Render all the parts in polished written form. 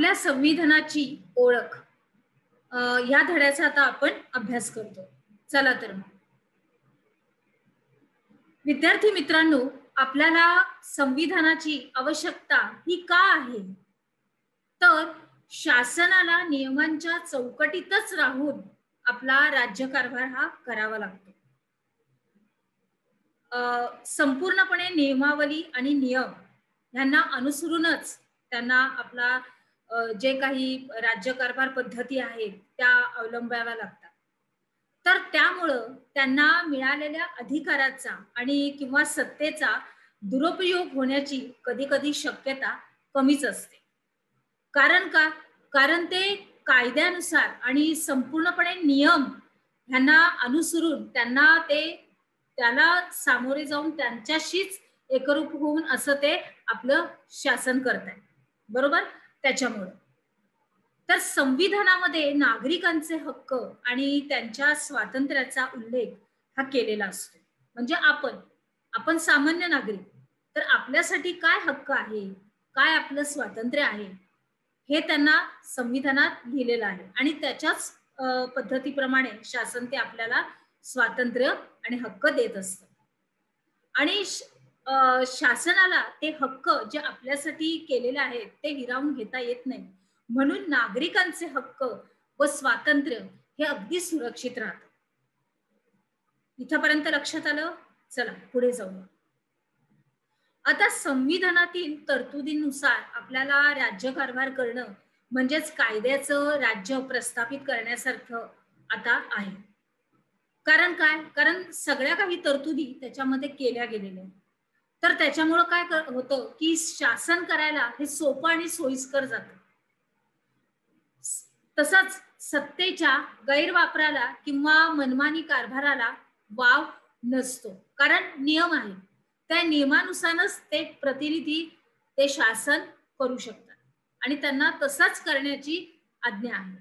आपल्या संविधानाची ओळख या धड्याचा आता आपण अभ्यास करतो. चला तर मग विद्यार्थी मित्रांनो, आपल्याला संविधानाची आवश्यकता ही का आहे? तर शासनाला नियमांच्या चौकटीतच राहून आपला राज्यकारभार हा करावा लागतो. संपूर्णपणे नियमावली आणि नियम यांना अनुसरूनच त्यांना आपला जे काही राज्यकारभार पद्धती आहेत त्या अवलंबाव्या लागतात. तर त्यामुळं त्यांना मिळालेल्या अधिकाराचा आणि किंवा सत्तेचा दुरुपयोग होण्याची कधी कधी शक्यता कमीच असते. कारण का? कारण ते कायद्यानुसार आणि संपूर्णपणे नियम ह्यांना अनुसरून त्यांना त्याला सामोरे जाऊन त्यांच्याशीच एकरूप होऊन असं ते आपलं शासन करतायत. बरोबर? त्याच्यामुळे तर संविधानामध्ये नागरिकांचे हक्क आणि त्यांच्या स्वातंत्र्याचा उल्लेख हा केलेला असतो. म्हणजे आपण सामान्य नागरिक, तर आपल्यासाठी काय हक्क आहे, काय आपलं स्वातंत्र्य आहे, हे त्यांना संविधानात लिहिलेलं आहे आणि त्याच्याच पद्धतीप्रमाणे शासन ते आपल्याला स्वातंत्र्य आणि हक्क देत असतं. आणि शासनाला ते हक्क जे आपल्यासाठी केलेले आहेत ते हिरावून घेता येत नाही. म्हणून नागरिकांचे हक्क व स्वातंत्र्य हे अगदी सुरक्षित राहतात. इथपर्यंत लक्षात आलं? चला पुढे जाऊया. आता संविधानातील तरतुदीनुसार आपल्याला राज्यकारभार करणं म्हणजेच कायद्याचं राज्य प्रस्थापित करण्यासारखं आता आहे. कारण काय? कारण सगळ्या काही तरतुदी त्याच्यामध्ये केल्या गेलेल्या आहेत. तर त्याच्यामुळं काय होतं की शासन करायला हे सोपं आणि सोयीस्कर जातं. तसंच सत्तेच्या गैरवापराला किंवा मनमानी कारभाराला वाव नसतो, कारण नियम आहे. त्या नियमानुसारच ते प्रतिनिधी ते शासन करू शकतात आणि त्यांना तसाच करण्याची आज्ञा आहे.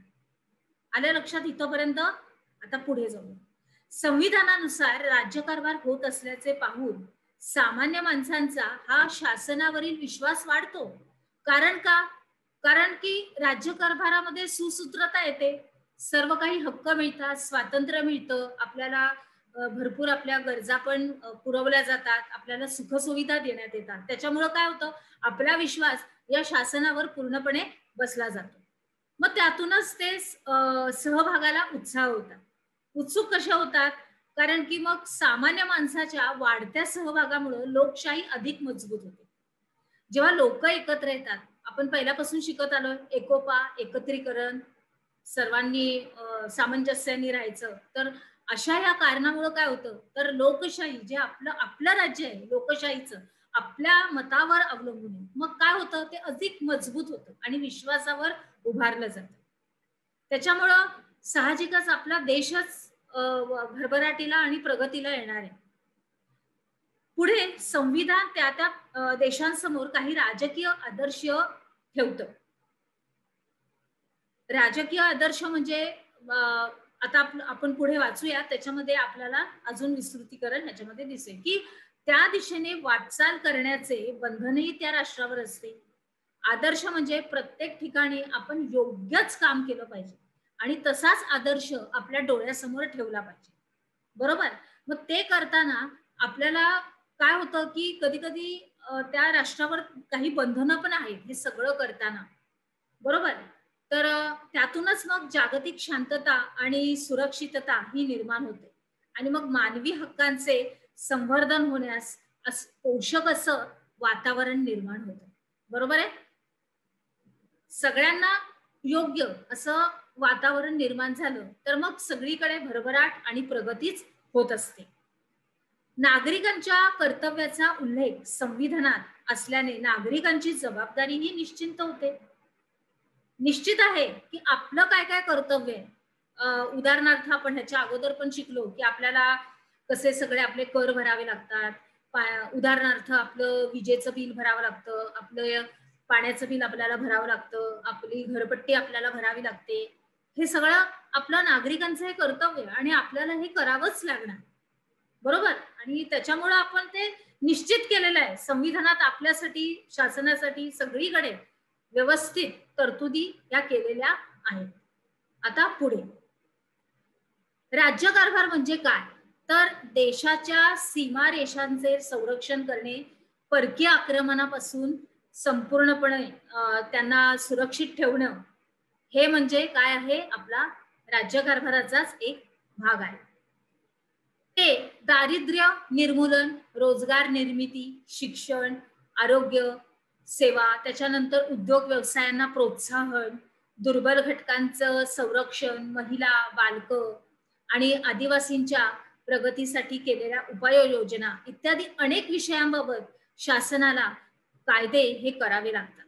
आलं लक्षात इथपर्यंत? आता पुढे जाऊ. संविधानानुसार राज्यकारभार होत असल्याचे पाहून सामान्य माणसांचा हा शासनावरील विश्वास वाढतो. कारण का? कारण की राज्यकारभारामध्ये सुसूत्रता येते, सर्व काही हक्क मिळतात, स्वातंत्र्य मिळतं, आपल्याला भरपूर आपल्या गरजा पण पुरवल्या जातात, आपल्याला सुखसुविधा देण्यात येतात. त्याच्यामुळं काय होतं, आपला विश्वास या शासनावर पूर्णपणे बसला जातो. मग त्यातूनच ते सहभागाला उत्साह होतात. उत्सुक कशा होतात? कारण की मग सामान्य माणसाच्या वाढत्या सहभागामुळे लोकशाही अधिक मजबूत होते. जेव्हा लोक एकत्र येतात, आपण पहिल्यापासून शिकत आलोय, एकोपा, एकत्रीकरण, सर्वांनी सामंजस्याने राहायचं. तर अशा या कारणामुळे काय होतं, तर लोकशाही जे आपलं राज्य आहे लोकशाहीचं आपल्या मतावर अवलंबून आहे. मग काय होतं, ते अधिक मजबूत होतं आणि विश्वासावर उभारलं जातं. त्याच्यामुळं साहजिकच आपला देशच भरभराटीला आणि प्रगतीला येणार आहे. पुढे संविधान त्या देशांसमोर काही राजकीय आदर्श ठेवतं. राजकीय आदर्श म्हणजे आता आपण पुढे वाचूया, त्याच्यामध्ये आपल्याला अजून विस्तृतीकरण ह्याच्यामध्ये दिसेल की त्या दिशेने वाटचाल करण्याचे बंधनही त्या राष्ट्रावर असते. आदर्श म्हणजे प्रत्येक ठिकाणी आपण योग्यच काम केलं पाहिजे आणि तसाच आदर्श आपल्या डोळ्यासमोर ठेवला पाहिजे. बरोबर? मग ते करताना आपल्याला काय होतं की कधी कधी त्या राष्ट्रावर काही बंधनं पण आहेत हे सगळं करताना. बरोबर? तर त्यातूनच मग जागतिक शांतता आणि सुरक्षितता ही निर्माण होते आणि मग मानवी हक्कांचे संवर्धन होण्यास पोषक असं वातावरण निर्माण होतं. बरोबर आहे? सगळ्यांना योग्य असं वातावरण निर्माण झालं तर मग सगळीकडे भरभराट आणि प्रगतीच होत असते. नागरिकांच्या कर्तव्याचा उल्लेख संविधानात असल्याने नागरिकांची जबाबदारीही निश्चित होते. निश्चित आहे की आपलं काय काय कर्तव्य आहे. उदाहरणार्थ आपण ह्याच्या अगोदर पण शिकलो की आपल्याला कसे सगळे आपले कर भरावे लागतात. उदाहरणार्थ आपलं विजेचं बिल भरावं लागतं, आपलं पाण्याचं बिल आपल्याला भरावं लागतं, आपली घरपट्टी आपल्याला भरावी लागते. हे सगळं आपलं नागरिकांचं हे कर्तव्य आणि आपल्याला हे करावंच लागणार. बरोबर? आणि त्याच्यामुळे आपण ते निश्चित केलेलं आहे संविधानात आपल्यासाठी, शासनासाठी, सगळीकडे व्यवस्थित तरतुदी या केलेल्या आहेत. आता पुढे, राज्यकारभार म्हणजे काय? तर देशाच्या सीमारेषांचे संरक्षण करणे, परकीय आक्रमणापासून संपूर्णपणे त्यांना सुरक्षित ठेवणं, हे म्हणजे काय आहे? आपला राज्यकारभाराचाच एक भाग आहे. ते दारिद्र्य निर्मूलन, रोजगार निर्मिती, शिक्षण, आरोग्य सेवा, त्याच्यानंतर उद्योग व्यवसायांना प्रोत्साहन, दुर्बल घटकांचं संरक्षण, महिला, बालक आणि आदिवासींच्या प्रगतीसाठी केलेल्या उपाययोजना इत्यादी अनेक विषयांबाबत शासनाला कायदे हे करावे लागतात.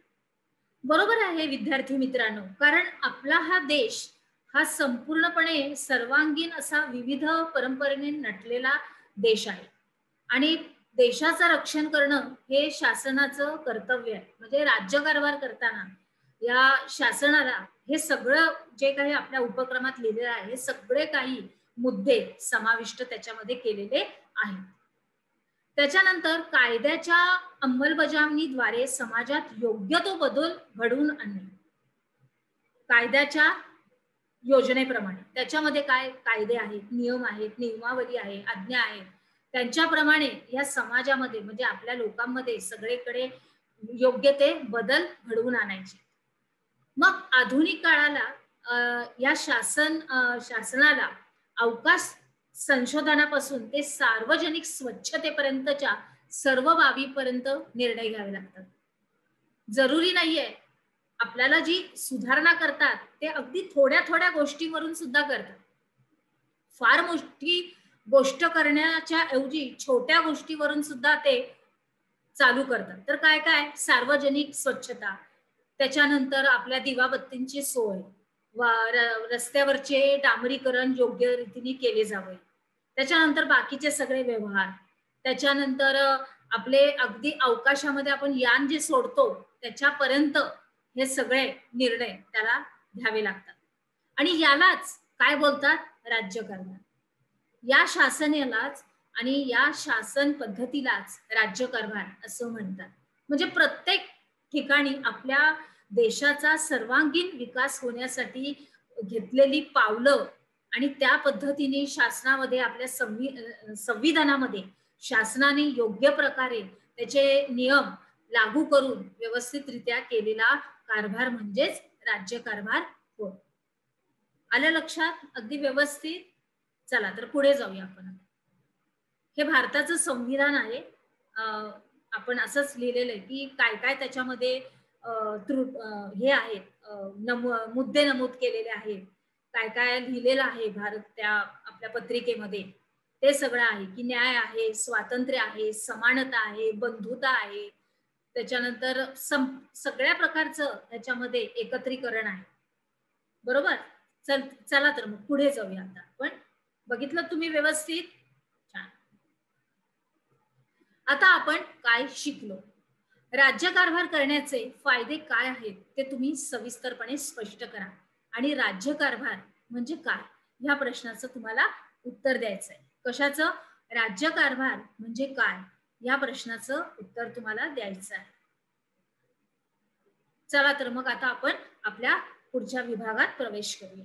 बरोबर आहे विद्यार्थी मित्रांनो, कारण आपला हा देश हा संपूर्णपणे सर्वांगीण असा विविध परंपरेने नटलेला देश आहे आणि देशाचं रक्षण करणं हे शासनाचं कर्तव्य आहे. म्हणजे राज्यकारभार करताना या शासनाला हे सगळं जे काही आपल्या उपक्रमात लिहिलेलं आहे, हे सगळे काही मुद्दे समाविष्ट त्याच्यामध्ये केलेले आहेत. त्याच्यानंतर कायद्याच्या अंमलबजावणीद्वारे समाजात योग्य तो बदल घडवून आणणे. कायद्याच्या योजनेप्रमाणे त्याच्यामध्ये काय कायदे आहेत, नियम आहेत, नियमावली आहे, आज्ञा आहेत, त्यांच्याप्रमाणे या समाजामध्ये म्हणजे आपल्या लोकांमध्ये सगळीकडे योग्य ते बदल घडवून आणायचे. मग आधुनिक काळाला या शासनाला अवकाश संशोधनापासून ते सार्वजनिक स्वच्छतेपर्यंतच्या सर्व बाबीपर्यंत निर्णय घ्यावे लागतात. जरुरी नाहीये आपल्याला जी सुधारणा करतात ते अगदी थोड्या थोड्या गोष्टीवरून सुद्धा करतात. फार मोठी गोष्ट करण्याच्या ऐवजी छोट्या गोष्टीवरून सुद्धा ते चालू करतात. तर काय काय? सार्वजनिक स्वच्छता, त्याच्यानंतर आपल्या दिवाबत्तींची सोय, रस्त्यावरचे डांबरीकरण योग्य रीतीने केले जावे, त्याच्यानंतर बाकीचे सगळे व्यवहार, त्याच्यानंतर आपले अगदी अवकाशामध्ये आपण यान जे सोडतो त्याच्यापर्यंत हे सगळे निर्णय त्याला घ्यावे लागतात. आणि यालाच काय बोलतात? राज्यकारभार. या शासनालाच आणि या शासन पद्धतीलाच राज्यकारभार असं म्हणतात. म्हणजे प्रत्येक ठिकाणी आपल्या देशाचा सर्वांगीण विकास होण्यासाठी घेतलेली पावलं आणि त्या पद्धतीने शासनामध्ये आपल्या संविधानामध्ये शासनाने योग्य प्रकारे त्याचे नियम लागू करून व्यवस्थितरित्या केलेला कारभार म्हणजेच राज्यकारभार होय. आलं लक्षात? अगदी व्यवस्थित. चला तर पुढे जाऊया आपण. हे भारताचं संविधान आहे. आपण असंच लिहिलेलं आहे की काय काय त्याच्यामध्ये हे आहेत, मुद्दे नमूद केलेले आहेत, काय काय लिहिलेलं आहे भारत त्या आपल्या पत्रिकेमध्ये, ते सगळं आहे की न्याय आहे, स्वातंत्र्य आहे, समानता आहे, बंधुता आहे, त्याच्यानंतर सगळ्या प्रकारचं त्याच्यामध्ये एकत्रीकरण आहे. बरोबर? चला तर मग पुढे जाऊया. आता आपण बघितलं तुम्ही व्यवस्थित? छान. आता आपण काय शिकलो? राज्यकारभार करण्याचे फायदे काय आहेत ते तुम्ही सविस्तरपणे स्पष्ट करा आणि राज्यकारभार म्हणजे काय ह्या प्रश्नाचं तुम्हाला उत्तर द्यायचंय. कशाचं? राज्यकारभार म्हणजे काय या प्रश्नाचं उत्तर तुम्हाला द्यायचं आहे. चला तर मग आता आपण आपल्या पुढच्या विभागात प्रवेश करूया.